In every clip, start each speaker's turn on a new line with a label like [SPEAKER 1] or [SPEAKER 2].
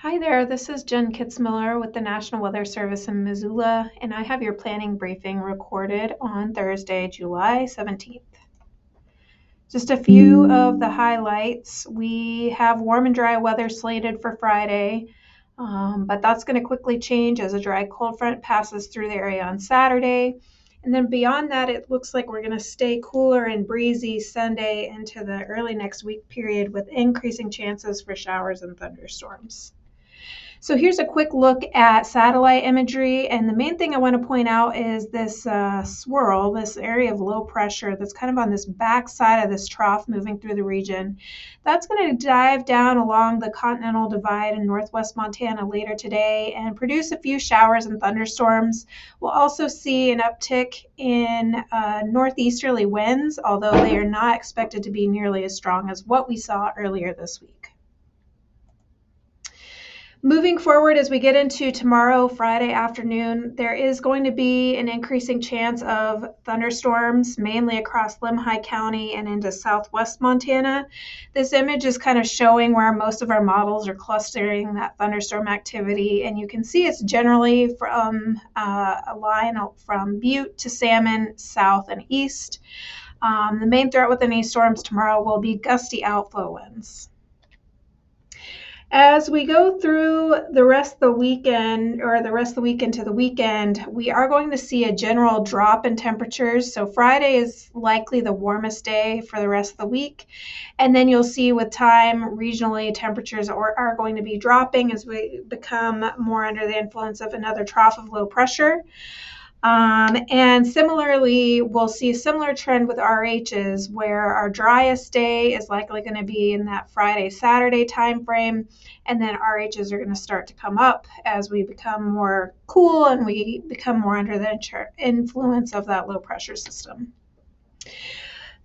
[SPEAKER 1] Hi there, this is Jen Kitzmiller with the National Weather Service in Missoula, and I have your planning briefing recorded on Thursday, July 17th. Just a few of the highlights. We have warm and dry weather slated for Friday, but that's going to quickly change as a dry cold front passes through the area on Saturday. And then beyond that, it looks like we're going to stay cooler and breezy Sunday into the early next week period with increasing chances for showers and thunderstorms. So here's a quick look at satellite imagery, and the main thing I want to point out is this swirl, this area of low pressure that's kind of on this back side of this trough moving through the region. That's going to dive down along the Continental Divide in northwest Montana later today and produce a few showers and thunderstorms. We'll also see an uptick in northeasterly winds, although they are not expected to be nearly as strong as what we saw earlier this week. Moving forward, as we get into tomorrow, Friday afternoon, there is going to be an increasing chance of thunderstorms, mainly across Limhi County and into southwest Montana. This image is kind of showing where most of our models are clustering that thunderstorm activity, and you can see it's generally from a line from Butte to Salmon, south and east. The main threat with any storms tomorrow will be gusty outflow winds. As we go through the rest of the weekend, or the rest of the week into the weekend, we are going to see a general drop in temperatures. So Friday is likely the warmest day for the rest of the week. And then you'll see with time, regionally, temperatures are going to be dropping as we become more under the influence of another trough of low pressure. And similarly, we'll see a similar trend with RHs where our driest day is likely going to be in that Friday, Saturday timeframe. And then RHs are going to start to come up as we become more cool and we become more under the influence of that low pressure system.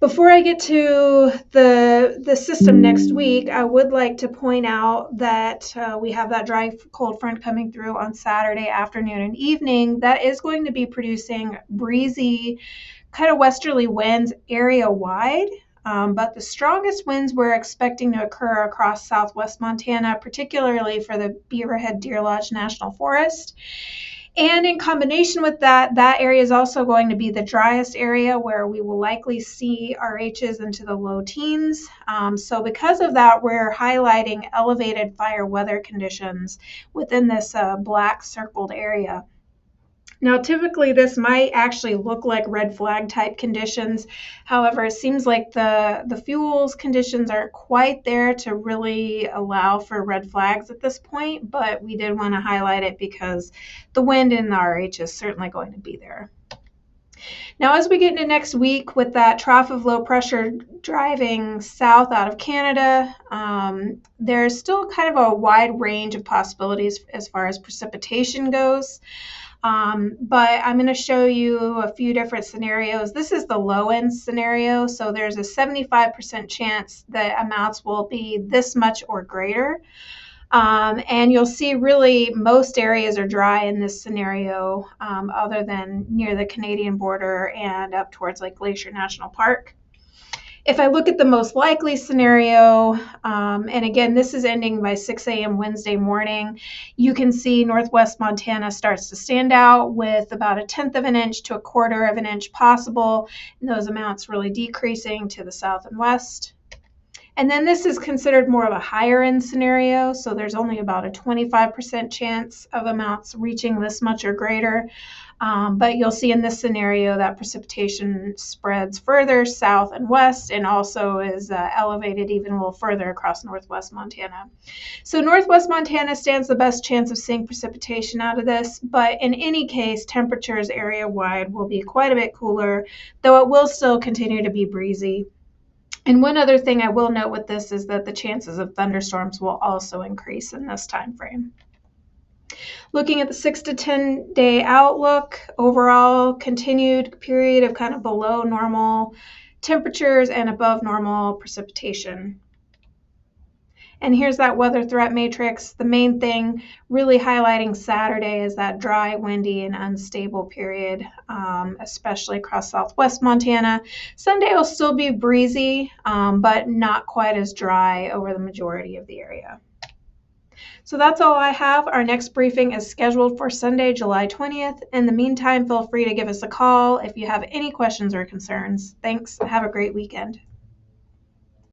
[SPEAKER 1] Before I get to the system next week, I would like to point out that we have that dry cold front coming through on Saturday afternoon and evening. That is going to be producing breezy, kind of westerly winds area-wide. But the strongest winds we're expecting to occur across southwest Montana, particularly for the Beaverhead Deer Lodge National Forest. And in combination with that, that area is also going to be the driest area where we will likely see RHs into the low teens. So because of that, we're highlighting elevated fire weather conditions within this black circled area. Now, typically this might actually look like red flag type conditions. However, it seems like the fuels conditions aren't quite there to really allow for red flags at this point, but we did want to highlight it because the wind in the RH is certainly going to be there. Now, as we get into next week with that trough of low pressure driving south out of Canada, there's still kind of a wide range of possibilities as far as precipitation goes. But I'm going to show you a few different scenarios. This is the low end scenario. So there's a 75% chance that amounts will be this much or greater. And you'll see really most areas are dry in this scenario, other than near the Canadian border and up towards Lake Glacier National Park. If I look at the most likely scenario, and again, this is ending by 6 a.m. Wednesday morning, you can see northwest Montana starts to stand out with about 1/10 of an inch to 1/4 of an inch possible, and those amounts really decreasing to the south and west. And then this is considered more of a higher end scenario, so there's only about a 25% chance of amounts reaching this much or greater. But you'll see in this scenario that precipitation spreads further south and west and also is elevated even a little further across northwest Montana. So northwest Montana stands the best chance of seeing precipitation out of this, but in any case, temperatures area-wide will be quite a bit cooler, though it will still continue to be breezy. And one other thing I will note with this is that the chances of thunderstorms will also increase in this time frame. Looking at the 6 to 10 day outlook, overall continued period of kind of below normal temperatures and above normal precipitation. And here's that weather threat matrix. The main thing really highlighting Saturday is that dry, windy, and unstable period, especially across southwest Montana. Sunday will still be breezy, but not quite as dry over the majority of the area. So that's all I have. Our next briefing is scheduled for Sunday, July 20th. In the meantime, feel free to give us a call if you have any questions or concerns. Thanks. Have a great weekend.